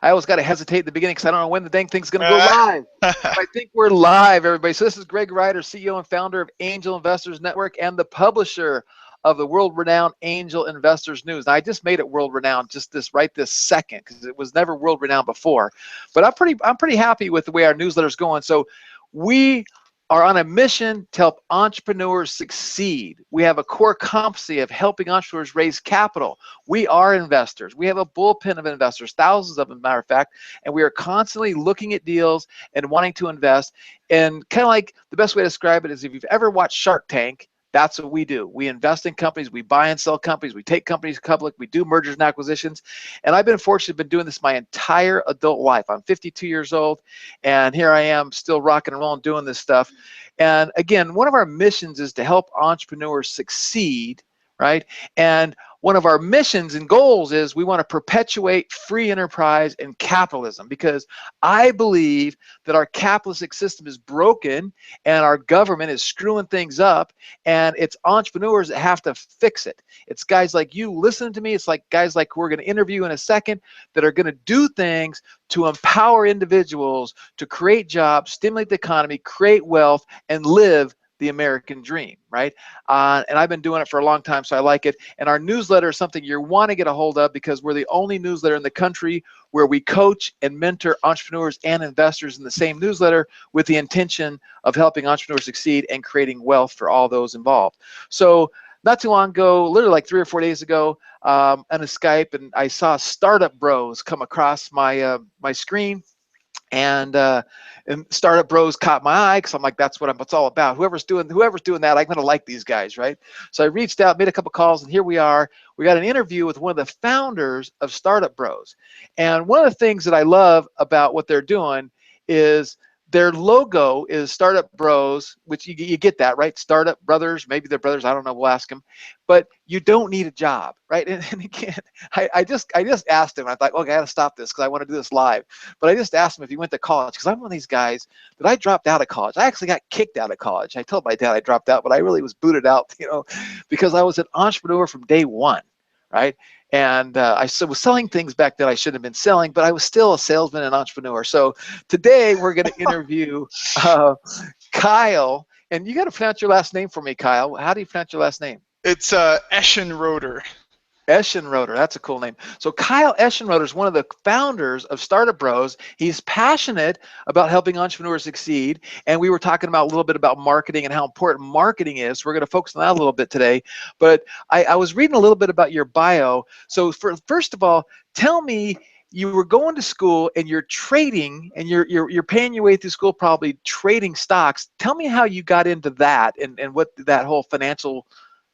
always got to hesitate at the beginning because I don't know when the dang thing's going to go live. But I think we're live, everybody. So this is Greg Ryder, CEO and founder of Angel Investors Network and the publisher of the world-renowned Angel Investors News. Now, I just made it world-renowned just this second because it was never world-renowned before. But I'm pretty happy with the way our newsletter's going. So we are on a mission to help entrepreneurs succeed. We have a core competency of helping entrepreneurs raise capital. We are investors. We have a bullpen of investors, thousands of them, matter of fact, and we are constantly looking at deals and wanting to invest. And kind of like the best way to describe it is if you've ever watched Shark Tank, that's what we do. We invest in companies, we buy and sell companies, we take companies public, we do mergers and acquisitions. And I've been fortunate, been doing this my entire adult life. I'm 52 years old, and here I am still rocking and rolling doing this stuff. And again, one of our missions is to help entrepreneurs succeed, right? And one of our missions and goals is we want to perpetuate free enterprise and capitalism, because I believe that our capitalistic system is broken and our government is screwing things up, and it's entrepreneurs that have to fix it. It's guys like you listening to me. It's like guys like we're going to interview in a second that are going to do things to empower individuals to create jobs, stimulate the economy, create wealth, and live the American dream, right? And I've been doing it for a long time, so I like it. And our newsletter is something you want to get a hold of because we're the only newsletter in the country where we coach and mentor entrepreneurs and investors in the same newsletter with the intention of helping entrepreneurs succeed and creating wealth for all those involved. So not too long ago, literally like 3 or 4 days ago, on a Skype, and I saw Startup Bros come across my my screen. And Startup Bros caught my eye because I'm like, that's what it's all about. Whoever's doing that, I'm gonna like these guys, right? So I reached out, made a couple calls, and here we are. We got an interview with one of the founders of Startup Bros. And one of the things that I love about what they're doing is their logo is Startup Bros, which you get that, right? Startup Brothers, maybe they're brothers, I don't know, we'll ask them. But you don't need a job, right? And again, I just asked him, I thought, okay, I gotta stop this because I want to do this live. But I just asked him if he went to college, because I'm one of these guys that I dropped out of college. I actually got kicked out of college. I told my dad I dropped out, but I really was booted out, because I was an entrepreneur from day one, right? And I was selling things back then I shouldn't have been selling, but I was still a salesman and entrepreneur. So today we're going to interview Kyle. And you got to pronounce your last name for me, Kyle. How do you pronounce your last name? It's Eschenroder. Eschenroder, that's a cool name. So Kyle Eschenroder is one of the founders of Startup Bros. He's passionate about helping entrepreneurs succeed, and we were talking about a little bit about marketing and how important marketing is. We're going to focus on that a little bit today. But I was reading a little bit about your bio. So first of all, tell me, you were going to school and you're trading, and you're paying your way through school probably trading stocks. Tell me how you got into that and what that whole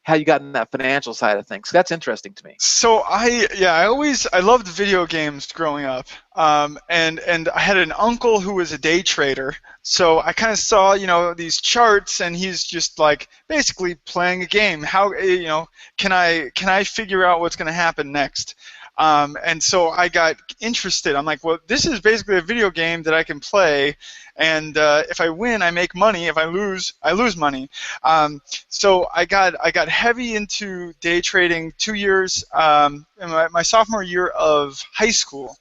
how you got in that financial side of things. That's interesting to me. So I loved video games growing up, and I had an uncle who was a day trader. So I kind of saw these charts, and he's just like basically playing a game. How can I figure out what's going to happen next? And so I got interested. I'm like, well, this is basically a video game that I can play, and if I win, I make money. If I lose money. So I got heavy into day trading 2 years, in my sophomore year of high school.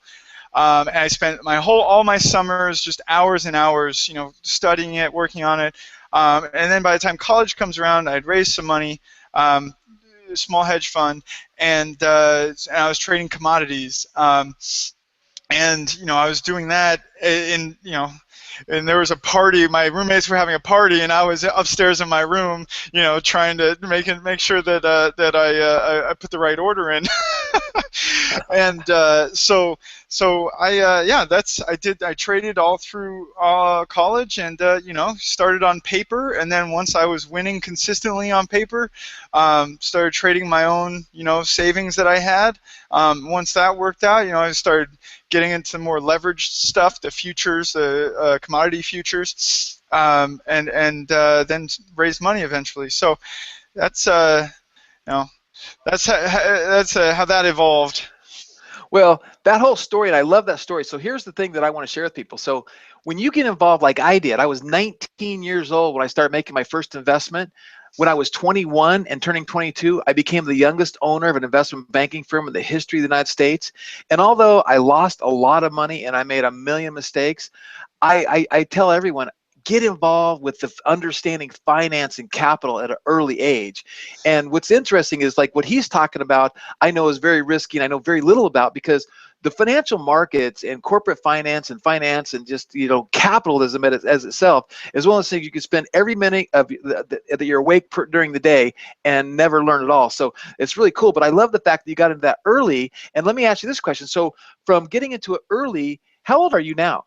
And I spent all my summers just hours and hours, studying it, working on it. And then by the time college comes around, I'd raised some money. Small hedge fund, and I was trading commodities, and I was doing that and there was a party. My roommates were having a party, and I was upstairs in my room, trying to make sure that I put the right order in. And so I traded all through college, and started on paper, and then once I was winning consistently on paper, started trading my own savings that I had. Once that worked out, I started getting into more leveraged stuff, the futures, the commodity futures, and then raised money eventually. So that's how that evolved. Well, that whole story, and I love that story. So here's the thing that I want to share with people. So when you get involved like I did, I was 19 years old when I started making my first investment. when I was 21 and turning 22, I became the youngest owner of an investment banking firm in the history of the United States. And although I lost a lot of money and I made a million mistakes, I tell everyone, get involved with the understanding finance and capital at an early age. And what's interesting is like what he's talking about, I know is very risky and I know very little about, because the financial markets and corporate finance and just, you know, capitalism as itself is one of those things you can spend every minute of that you're awake during the day and never learn at all. So it's really cool. But I love the fact that you got into that early. And let me ask you this question. So from getting into it early, how old are you now?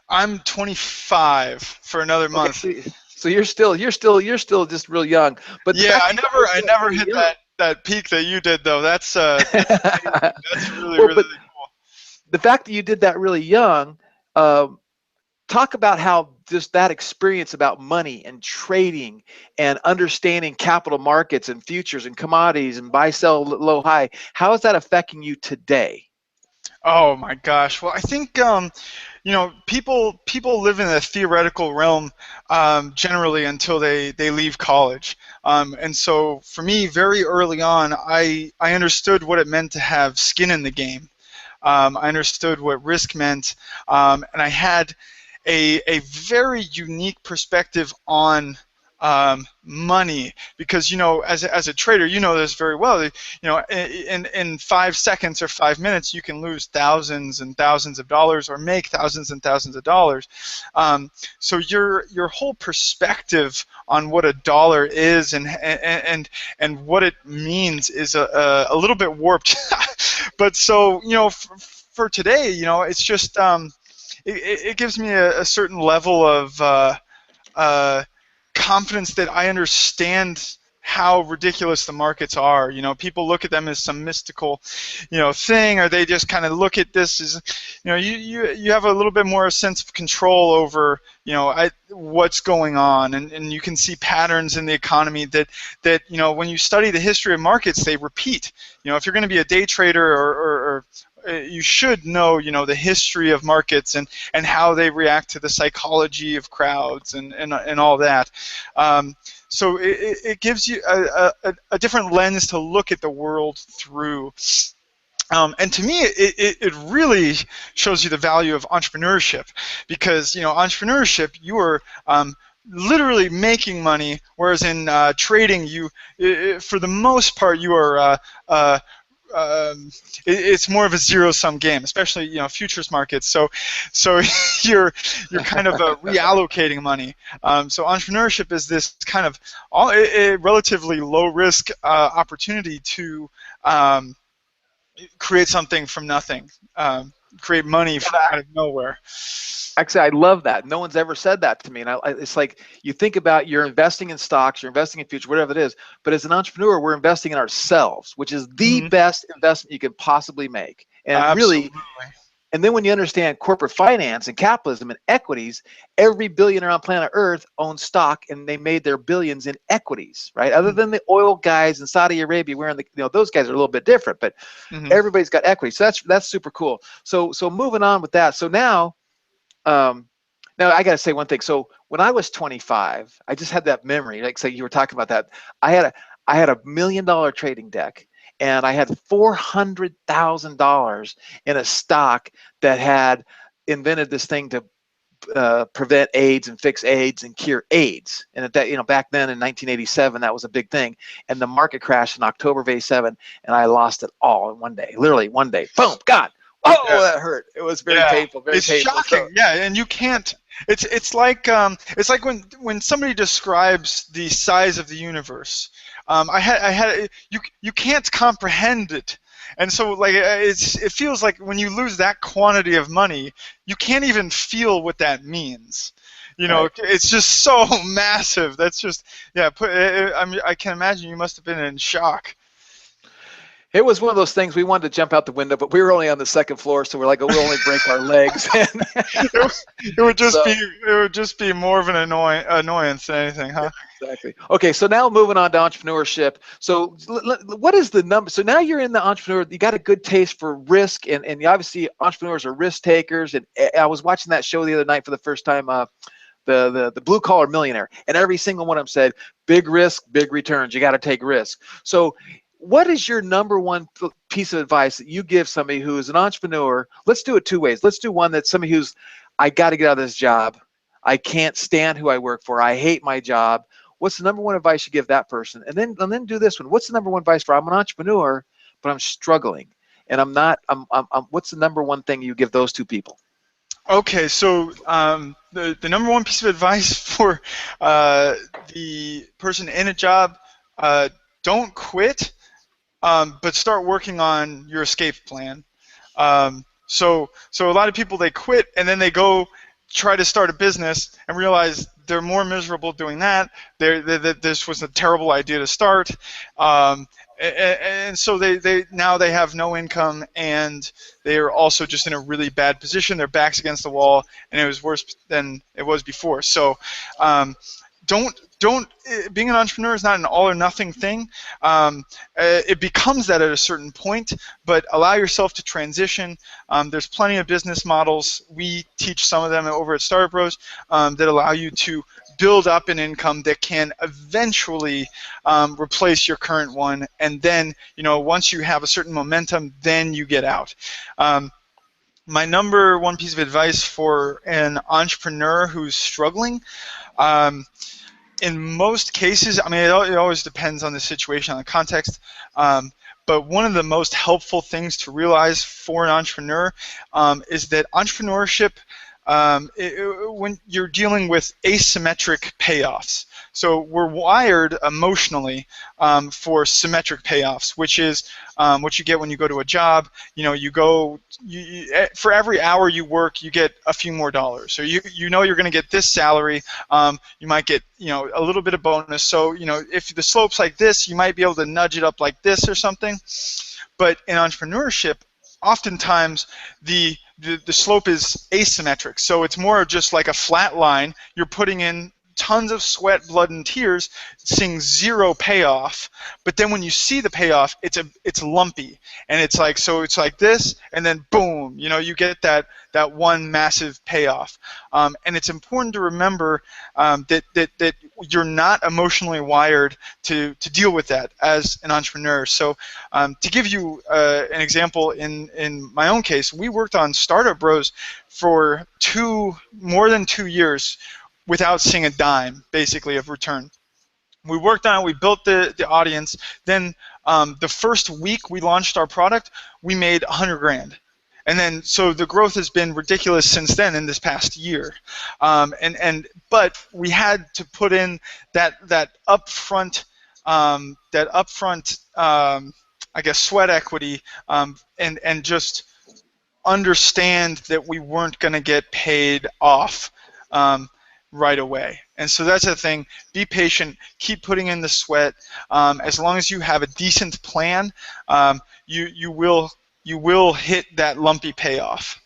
I'm 25 for another month. Okay, so you're still just real young. But yeah, I never hit that peak that you did though. That's really well, really cool. The fact that you did that really young, talk about how just that experience about money and trading and understanding capital markets and futures and commodities and buy, sell, low, high. How is that affecting you today? Oh my gosh. Well, I think you know, people live in a theoretical realm generally until they leave college. And so for me, very early on, I understood what it meant to have skin in the game. I understood what risk meant, and I had a very unique perspective on money, because, you know, as a trader, you know this very well. You know, in 5 seconds or 5 minutes, you can lose thousands and thousands of dollars or make thousands and thousands of dollars. So your whole perspective on what a dollar is and what it means is a little bit warped. But so, you know, for today, you know, it's just it gives me a certain level of confidence that I understand how ridiculous the markets are. You know, people look at them as some mystical, you know, thing, or they just kind of look at this as, you know, you have a little bit more sense of control over, you know, what's going on, and you can see patterns in the economy that you know, when you study the history of markets, they repeat. You know, if you're going to be a day trader or you should know, you know, the history of markets and how they react to the psychology of crowds and all that. So it gives you a different lens to look at the world through. And to me, it really shows you the value of entrepreneurship, because, you know, entrepreneurship, you are literally making money, whereas in trading, for the most part, you are it's more of a zero-sum game, especially, you know, futures markets. So you're kind of reallocating money. So entrepreneurship is this kind of a relatively low-risk opportunity to create something from nothing, create money out of nowhere. Actually, I love that. No one's ever said that to me. And it's like, you think about, you're investing in stocks, you're investing in futures, whatever it is. But as an entrepreneur, we're investing in ourselves, which is the best investment you can possibly make. And Absolutely. really, and then when you understand corporate finance and capitalism and equities, every billionaire on planet Earth owns stock, and they made their billions in equities, right? Other than the oil guys in Saudi Arabia, wearing the, you know, those guys are a little bit different, but everybody's got equity. So that's super cool. So moving on with that. So now, now I got to say one thing. So when I was 25, I just had that memory, like, so you were talking about that. I had a $1 million trading deck, and I had $400,000 in a stock that had invented this thing to prevent AIDS and fix AIDS and cure AIDS. And at that, you know, back then in 1987, that was a big thing. And the market crashed in October of '87, and I lost it all in one day. Literally one day, boom, God. Oh, yeah. That hurt. It was very painful. Very it's painful. Shocking. So, yeah, and you can't. It's like when somebody describes the size of the universe. You can't comprehend it, and so like it feels like when you lose that quantity of money, you can't even feel what that means. You know, it's just so massive. That's just I can imagine you must have been in shock. It was one of those things, we wanted to jump out the window, but we were only on the second floor, so we're like, we'll only break our legs. It would just be more of an annoyance than anything, huh? Exactly. Okay, so now moving on to entrepreneurship. So what is the number? So now you're in the entrepreneur, you got a good taste for risk, and obviously entrepreneurs are risk takers. And I was watching that show the other night for the first time, the blue collar millionaire, and every single one of them said, big risk, big returns. You got to take risk. So what is your number one piece of advice that you give somebody who is an entrepreneur? Let's do it two ways. Let's do one that's somebody who's, I got to get out of this job. I can't stand who I work for. I hate my job. What's the number one advice you give that person? And then do this one. What's the number one advice for, I'm an entrepreneur, but I'm struggling, and I'm not. What's the number one thing you give those two people? Okay, so the number one piece of advice for the person in a job, don't quit, but start working on your escape plan. So a lot of people, they quit and then they go try to start a business and realize they're more miserable doing that. This was a terrible idea to start. And so they now they have no income, and they are also just in a really bad position. Their back's against the wall, and it was worse than it was before. So don't being an entrepreneur is not an all or nothing thing. It becomes that at a certain point, but allow yourself to transition. There's plenty of business models. We teach some of them over at Startup Bros that allow you to build up an income that can eventually replace your current one, and then once you have a certain momentum, then you get out. My number one piece of advice for an entrepreneur who's struggling, in most cases, I mean, it always depends on the situation, on the context, but one of the most helpful things to realize for an entrepreneur is that entrepreneurship, when you're dealing with asymmetric payoffs. So we're wired emotionally for symmetric payoffs, which is what you get when you go to a job. For every hour you work, you get a few more dollars. So you're going to get this salary. You might get a little bit of bonus. So if the slope's like this, you might be able to nudge it up like this or something. But in entrepreneurship, oftentimes the slope is asymmetric, so it's more just like a flat line. You're putting in tons of sweat, blood, and tears, seeing zero payoff. But then when you see the payoff, it's lumpy, and it's like this, and then boom, you get that one massive payoff. And it's important to remember that you're not emotionally wired to deal with that as an entrepreneur. So to give you an example, in my own case, we worked on Startup Bros for more than 2 years without seeing a dime, basically, of return. We worked on it, we built the audience, then the first week we launched our product, we made 100 grand. And then, so the growth has been ridiculous since then in this past year. But we had to put in that upfront, I guess, sweat equity, and just understand that we weren't going to get paid off right away. And so that's the thing. Be patient. Keep putting in the sweat. As long as you have a decent plan, you will hit that lumpy payoff.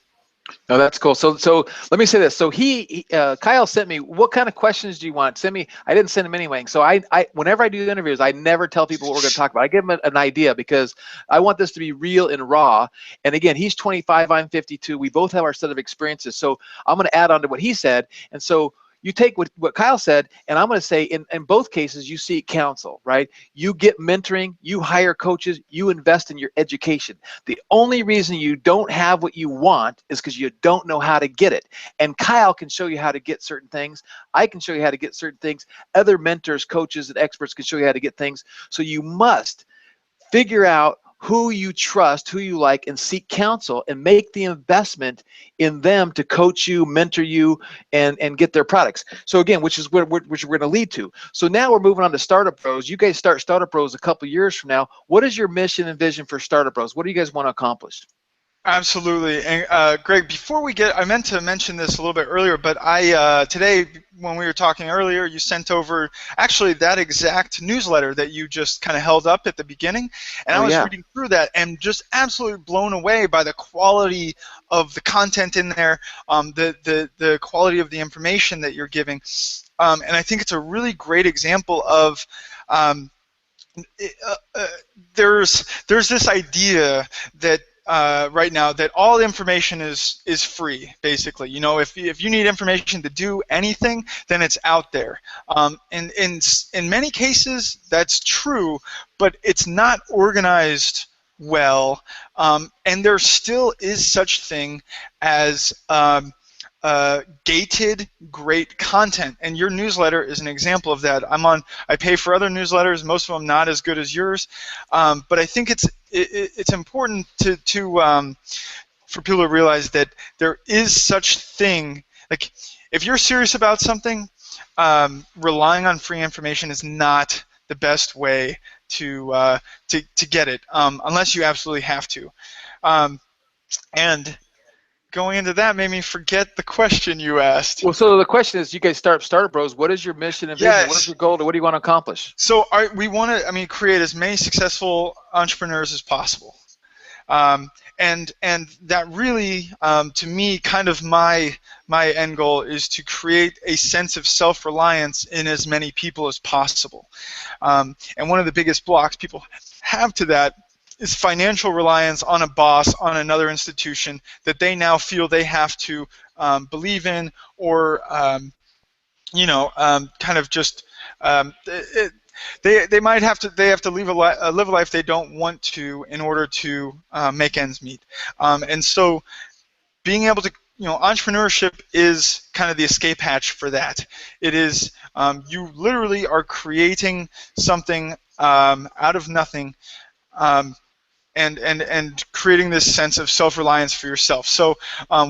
No, that's cool. So let me say this. So Kyle sent me, what kind of questions do you want? Send me. I didn't send him anyway. So I whenever I do interviews, I never tell people what we're going to talk about. I give them an idea because I want this to be real and raw. And again, he's 25, I'm 52. We both have our set of experiences. So I'm going to add on to what he said. And so you take what Kyle said, and I'm going to say in both cases, you seek counsel, right? You get mentoring, you hire coaches, you invest in your education. The only reason you don't have what you want is because you don't know how to get it. And Kyle can show you how to get certain things. I can show you how to get certain things. Other mentors, coaches, and experts can show you how to get things. So you must figure out who you trust, who you like, and seek counsel and make the investment in them to coach you, mentor you, and get their products. So again, which we're going to lead to. So now we're moving on to Startup Bros. You guys start Startup Bros a couple years from now. What is your mission and vision for Startup Bros? What do you guys want to accomplish? Absolutely. And Greg, before we I meant to mention this a little bit earlier, but today when we were talking earlier, you sent over actually that exact newsletter that you just kind of held up at the beginning, and I was reading through that and just absolutely blown away by the quality of the content in there, the quality of the information that you're giving, and I think it's a really great example of there's this idea that right now that all information is free, basically. You know, if you need information to do anything, then it's out there. And in many cases, that's true, but it's not organized well, and there still is such thing as gated great content, and your newsletter is an example of that. I pay for other newsletters, most of them not as good as yours, but I think it's important for people to realize that there is such thing. Like, if you're serious about something, relying on free information is not the best way to get it, unless you absolutely have to. And going into that made me forget the question you asked. Well, so the question is, you guys Startup Bros. What is your mission and vision? Yes. What is your goal? What do you want to accomplish? So we want to, create as many successful entrepreneurs as possible. And that really, to me, kind of my end goal is to create a sense of self-reliance in as many people as possible. And one of the biggest blocks people have to that is financial reliance on a boss, on another institution that they now feel they have to believe in, or kind of just they might have to live a life they don't want to in order to make ends meet. And so, being able to, entrepreneurship is kind of the escape hatch for that. It is, you literally are creating something out of nothing. And creating this sense of self-reliance for yourself. So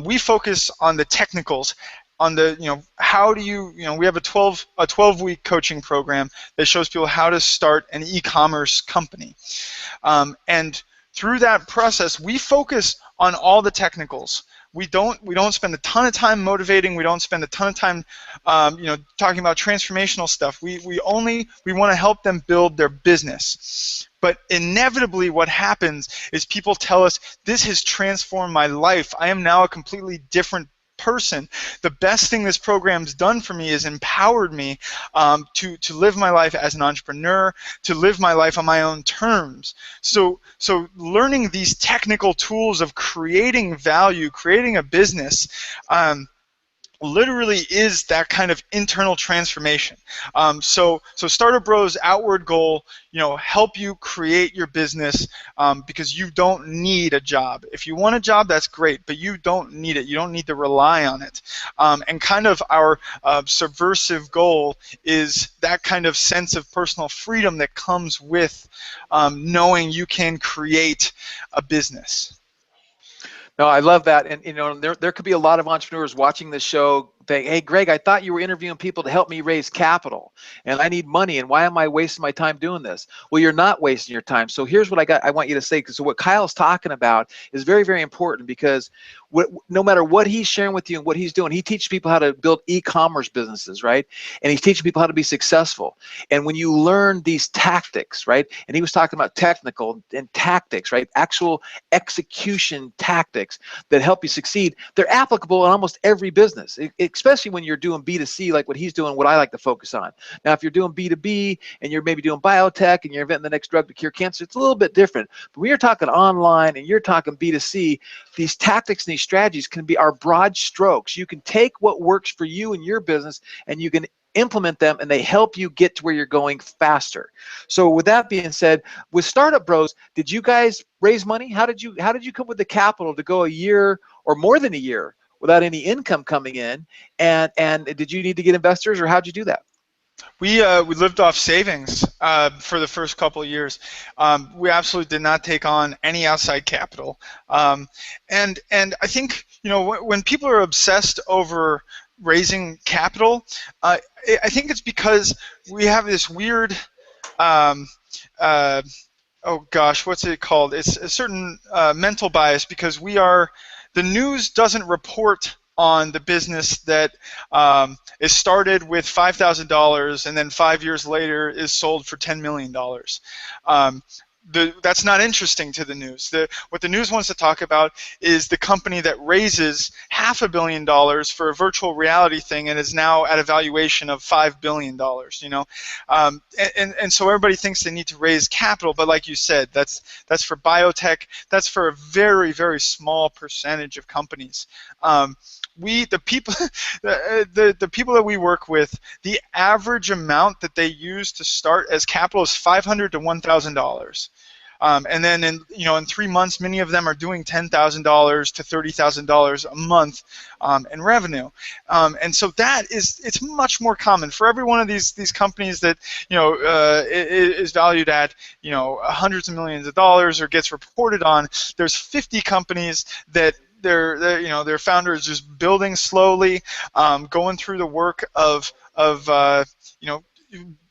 we focus on the technicals, on the, how do you, we have a 12-week coaching program that shows people how to start an e-commerce company. And through that process, we focus on all the technicals. We don't spend a ton of time motivating. We don't spend a ton of time, talking about transformational stuff. We want to help them build their business. But inevitably, what happens is people tell us, "This has transformed my life. I am now a completely different person. The best thing this program's done for me is empowered me to live my life as an entrepreneur, to live my life on my own terms." So learning these technical tools of creating value, creating a business, literally is that kind of internal transformation. So Startup Bros' outward goal, help you create your business, because you don't need a job. If you want a job, that's great, but you don't need it. You don't need to rely on it. And kind of our subversive goal is that kind of sense of personal freedom that comes with knowing you can create a business. No, I love that, and there could be a lot of entrepreneurs watching this show think, "Hey, Greg, I thought you were interviewing people to help me raise capital, and I need money, and why am I wasting my time doing this?" Well, you're not wasting your time. So here's what I want you to say. So what Kyle's talking about is very, very important, because no matter what he's sharing with you and what he's doing, he teaches people how to build e-commerce businesses, right? And he's teaching people how to be successful. And when you learn these tactics, right? And he was talking about technical and tactics, right? Actual execution tactics that help you succeed. They're applicable in almost every business, especially when you're doing B2C, like what he's doing, what I like to focus on. Now, if you're doing B2B and you're maybe doing biotech and you're inventing the next drug to cure cancer, it's a little bit different. But when you're talking online and you're talking B2C, these tactics and these strategies can be our broad strokes. You can take what works for you and your business and you can implement them, and they help you get to where you're going faster. So with that being said, with Startup Bros, did you guys raise money? How did you come with the capital to go a year or more than a year without any income coming in? And did you need to get investors, or how'd you do that? We lived off savings for the first couple of years. We absolutely did not take on any outside capital. And I think, when people are obsessed over raising capital, I think it's because we have this weird, oh gosh, what's it called? It's a certain mental bias, because the news doesn't report on the business that is started with $5,000 and then 5 years later is sold for $10 million. that's not interesting to the news. What the news wants to talk about is the company that raises $500 million for a virtual reality thing and is now at a valuation of $5 billion. You know, and so everybody thinks they need to raise capital, but like you said, that's for biotech. That's for a very, very small percentage of companies. The people the people that we work with, the average amount that they use to start as capital is $500 to $1,000. And then in 3 months, many of them are doing $10,000 to $30,000 a month in revenue, and so it's much more common for every one of these companies that is valued at hundreds of millions of dollars or gets reported on. There's 50 companies that their founder is just building slowly, going through the work of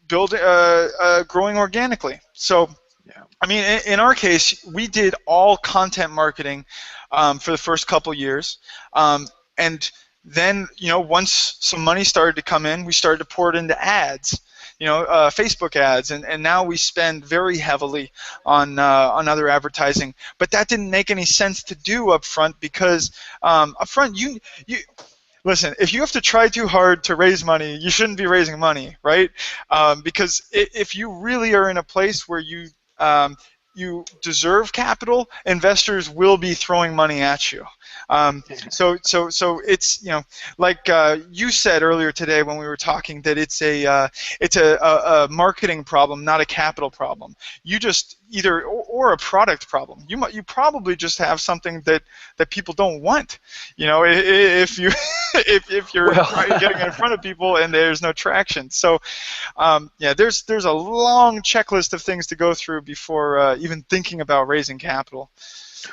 building, growing organically. So, yeah. I mean, in our case, we did all content marketing for the first couple years, and then once some money started to come in, we started to pour it into ads. Facebook ads, and now we spend very heavily on other advertising. But that didn't make any sense to do up front because up front you listen. If you have to try too hard to raise money, you shouldn't be raising money, right? Because if you really are in a place where you deserve capital, investors will be throwing money at you. So it's like you said earlier today when we were talking that it's a marketing problem, not a capital problem. You just or a product problem. You probably just have something that people don't want. If you if you're getting in front of people and there's no traction. So yeah, there's a long checklist of things to go through before even thinking about raising capital.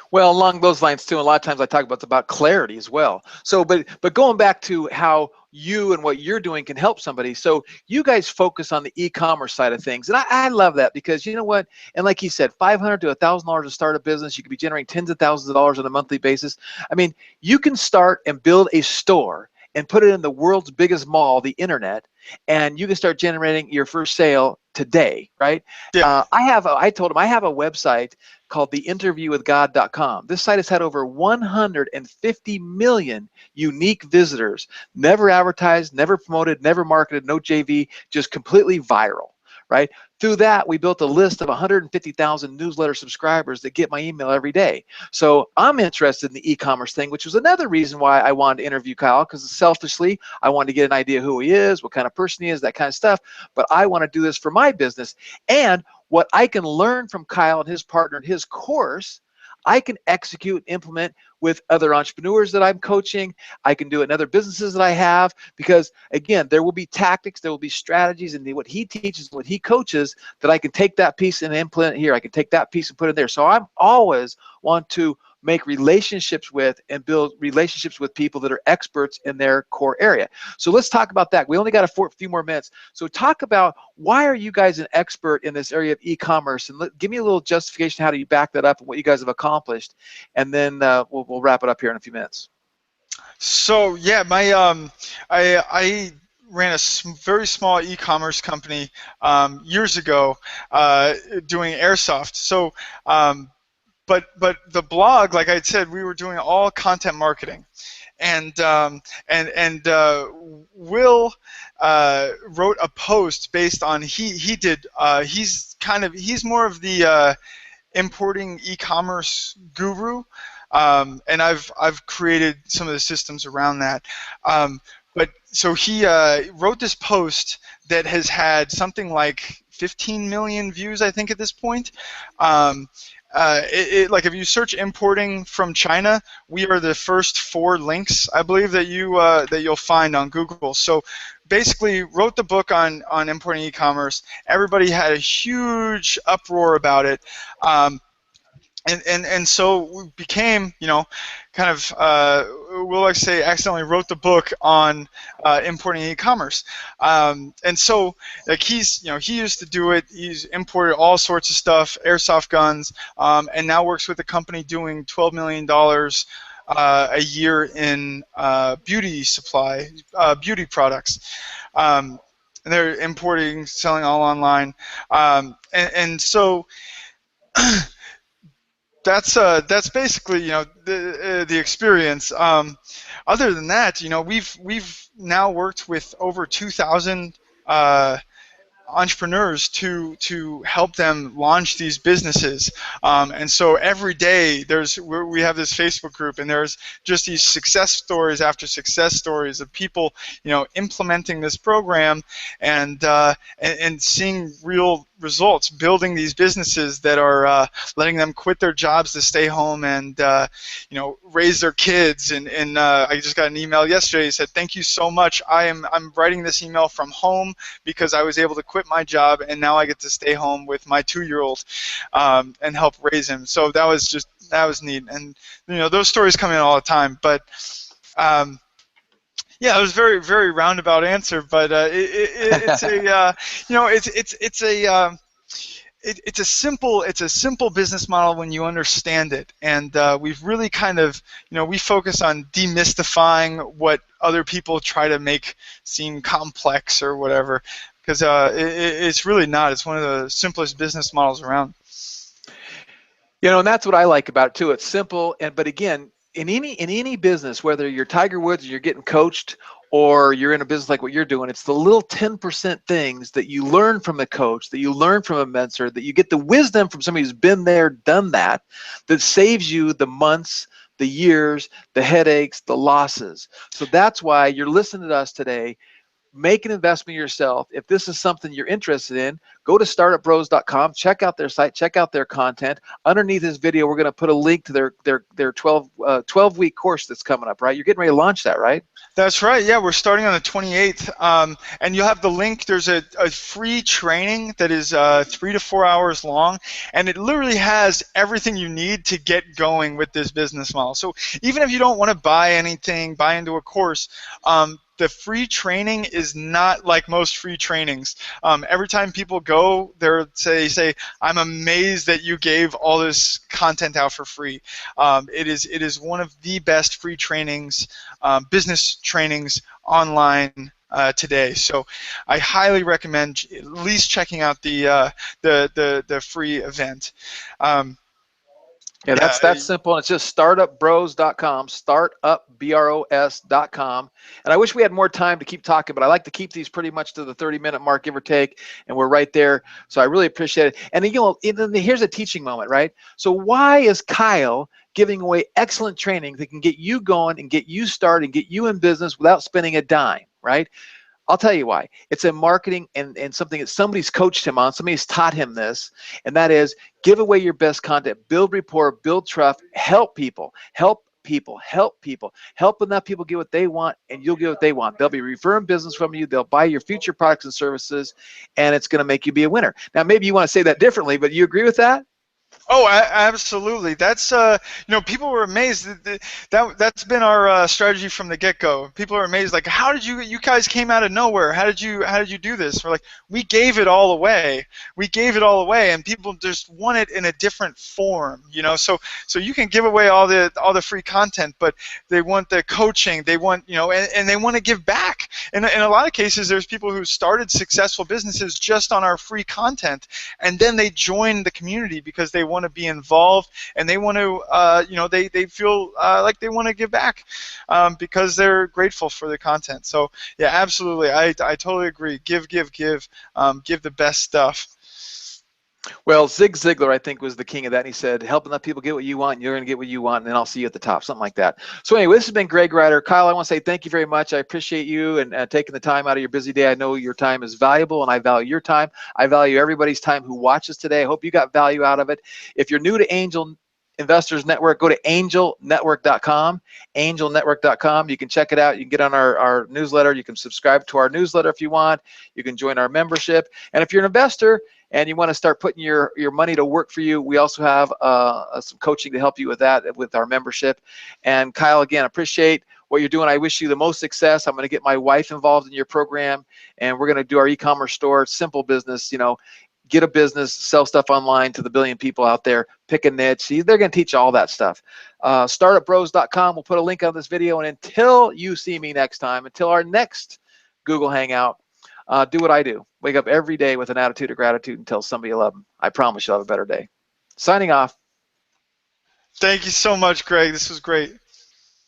Well, along those lines too, a lot of times I talk about clarity as well. So, but going back to how you and what you're doing can help somebody. So you guys focus on the e-commerce side of things, and I love that because you know what? And like he said, $500 to $1,000 to start a business. You could be generating tens of thousands of dollars on a monthly basis. I mean, you can start and build a store and put it in the world's biggest mall, the internet, and you can start generating your first sale today, right? Yeah. I told him I have a website called theinterviewwithgod.com. This site has had over 150 million unique visitors, never advertised, never promoted, never marketed, no JV, just completely viral, right? Through that, we built a list of 150,000 newsletter subscribers that get my email every day. So I'm interested in the e-commerce thing, which was another reason why I wanted to interview Kyle, because selfishly, I wanted to get an idea who he is, what kind of person he is, that kind of stuff. But I want to do this for my business. And what I can learn from Kyle and his partner in his course, I can execute and implement with other entrepreneurs that I'm coaching. I can do it in other businesses that I have, because again, there will be tactics, there will be strategies, and what he teaches, what he coaches, that I can take that piece and implement it here. I can take that piece and put it there. So I'm always want to make relationships with and build relationships with people that are experts in their core area. So let's talk about that. We only got a few more minutes. So talk about, why are you guys an expert in this area of e-commerce? And give me a little justification how do you back that up and what you guys have accomplished. And then we'll wrap it up here in a few minutes. So yeah, my I ran a very small e-commerce company years ago doing airsoft. So but the blog, like I said, we were doing all content marketing, and Will wrote a post based on he's more of the importing e-commerce guru, and I've created some of the systems around that. But so he wrote this post that has had something like 15 million views, I think, at this point. Like if you search importing from China, we are the first 4 links, I believe, that you'll find on Google. So basically wrote the book on importing e-commerce. Everybody had a huge uproar about it. And so we became, kind of, we'll say, accidentally wrote the book on importing e-commerce. And so, like, he used to do it. He's imported all sorts of stuff, airsoft guns, and now works with a company doing $12 million a year in beauty supply, beauty products. And they're importing, selling all online. And so That's basically, you know, the experience. Other than that, you know, we've now worked with over 2,000 entrepreneurs to help them launch these businesses, and so every day we have this Facebook group, and there's just these success stories after success stories of people, you know, implementing this program and seeing real results, building these businesses that are letting them quit their jobs to stay home and you know, raise their kids. And I just got an email yesterday that said, "Thank you so much. I'm writing this email from home because I was able to quit my job and now I get to stay home with my 2-year-old and help raise him." So that was neat. And you know, those stories come in all the time. But yeah, it was very, very roundabout answer, but it's a you know, it's a simple business model when you understand it, and we've really kind of, you know, we focus on demystifying what other people try to make seem complex or whatever, because it's really not. It's one of the simplest business models around. You know, and that's what I like about it too. It's simple, but again, in any business, whether you're Tiger Woods and you're getting coached, or you're in a business like what you're doing, it's the little 10% things that you learn from a coach, that you learn from a mentor, that you get the wisdom from somebody who's been there, done that, that saves you the months, the years, the headaches, the losses. So that's why you're listening to us today. Make an investment yourself. If this is something you're interested in, go to startupbros.com, check out their site, check out their content. Underneath this video, we're going to put a link to their 12-week course that's coming up, right? You're getting ready to launch that, right? That's right. Yeah, we're starting on the 28th, and you'll have the link. There's a free training that is 3 to 4 hours long, and it literally has everything you need to get going with this business model. So even if you don't want to buy anything, buy into a course, the free training is not like most free trainings. Every time people go, they say, "I'm amazed that you gave all this content out for free." It is one of the best free trainings, business trainings online today. So I highly recommend at least checking out the free event. Yeah, that's simple. It's just startupbros.com, startupbros.com. And I wish we had more time to keep talking, but I like to keep these pretty much to the 30-minute mark, give or take, and we're right there. So I really appreciate it. And you know, here's a teaching moment, right? So why is Kyle giving away excellent training that can get you going and get you started and get you in business without spending a dime, right? I'll tell you why. It's in marketing and something that somebody's coached him on, somebody's taught him this, and that is give away your best content, build rapport, build trust, help people, help enough people get what they want, and you'll get what they want. They'll be referring business from you, they'll buy your future products and services, and it's going to make you be a winner. Now, maybe you want to say that differently, but you agree with that? Oh, absolutely. That's you know, people were amazed. That's been our strategy from the get-go. People are amazed, like, how did you guys came out of nowhere? How did you do this? We're like, we gave it all away. We gave it all away, and people just want it in a different form, you know. So you can give away all the free content, but they want the coaching. They want, you know, and they want to give back. And in a lot of cases, there's people who started successful businesses just on our free content, and then they join the community because they want to be involved, and they want to, you know, they feel like they want to give back because they're grateful for the content. So yeah, absolutely, I totally agree. Give the best stuff. Well, Zig Ziglar, I think, was the king of that. And he said, help enough people get what you want, and you're going to get what you want, and then I'll see you at the top, something like that. So anyway, this has been Greg Ryder. Kyle, I want to say thank you very much. I appreciate you and taking the time out of your busy day. I know your time is valuable, and I value your time. I value everybody's time who watches today. I hope you got value out of it. If you're new to Angel Investors Network, go to angelnetwork.com, angelnetwork.com. You can check it out. You can get on our newsletter. You can subscribe to our newsletter if you want. You can join our membership. And if you're an investor and you want to start putting your money to work for you, we also have some coaching to help you with that with our membership. And Kyle, again, appreciate what you're doing. I wish you the most success. I'm going to get my wife involved in your program, and we're going to do our e-commerce store. Simple business, you know. Get a business, sell stuff online to the billion people out there, pick a niche. See, they're going to teach you all that stuff. Startupbros.com. We'll put a link on this video. And until you see me next time, until our next Google Hangout, do what I do. Wake up every day with an attitude of gratitude and tell somebody you love them. I promise you'll have a better day. Signing off. Thank you so much, Greg. This was great.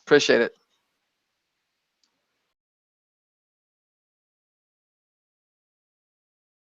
Appreciate it.